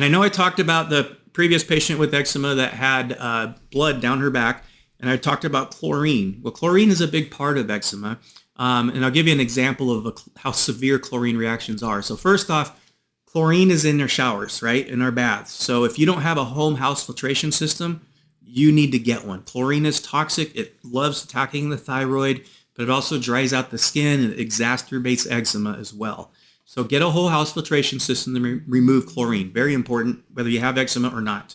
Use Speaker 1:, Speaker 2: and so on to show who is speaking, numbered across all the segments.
Speaker 1: And I know I talked about the previous patient with eczema that had blood down her back, and I talked about chlorine. Well, chlorine is a big part of eczema, and I'll give you an example of how severe chlorine reactions are. So first off, chlorine is in our showers, right, in our baths. So if you don't have a home house filtration system, you need to get one. Chlorine is toxic. It loves attacking the thyroid, but it also dries out the skin and it exacerbates eczema as well. So get a whole house filtration system to remove chlorine. Very important, whether you have eczema or not.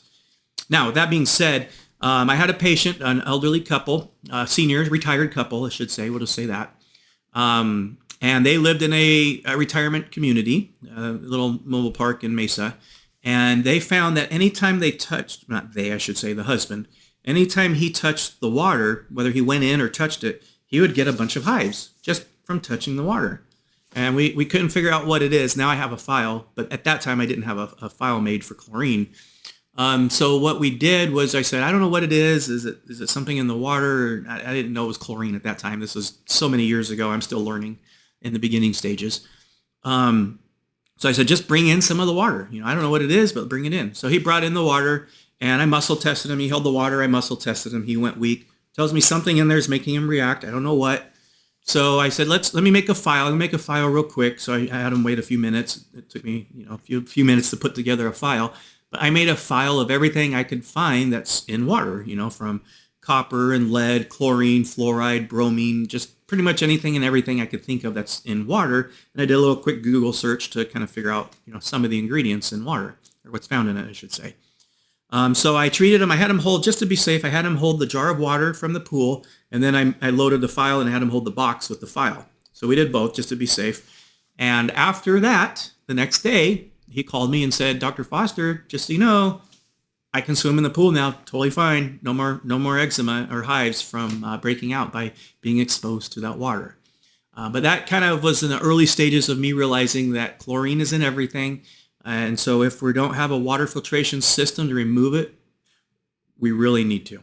Speaker 1: Now, with that being said, I had a patient, an elderly couple, seniors, retired couple, I should say, we'll just say that. And they lived in a retirement community, a little mobile park in Mesa. And they found that anytime they touched, not they, I should say, the husband, anytime he touched the water, whether he went in or touched it, he would get a bunch of hives just from touching the water. And we couldn't figure out what it is. Now I have a file, but at that time I didn't have a file made for chlorine. So what we did was I said, I don't know what it is. Is it something in the water? I didn't know it was chlorine at that time. This was so many years ago. I'm still learning in the beginning stages. So I said, just bring in some of the water. I don't know what it is, but bring it in. So he brought in the water and I muscle tested him. He held the water. I muscle tested him. He went weak. Tells me something in there is making him react. I don't know what. So I said, let me make a file. Let me make a file real quick. So I had him wait a few minutes. It took me, a few minutes to put together a file. But I made a file of everything I could find that's in water, from copper and lead, chlorine, fluoride, bromine, just pretty much anything and everything I could think of that's in water. And I did a little quick Google search to kind of figure out, some of the ingredients in water, or what's found in it, I should say. So I treated him. I had him hold, just to be safe, I had him hold the jar of water from the pool, and then I loaded the file and had him hold the box with the file. So we did both just to be safe. And after that, the next day, he called me and said, Dr. Foster, just so you know, I can swim in the pool now, totally fine. No more eczema or hives from breaking out by being exposed to that water. But that kind of was in the early stages of me realizing that chlorine is in everything. And so if we don't have a water filtration system to remove it, we really need to.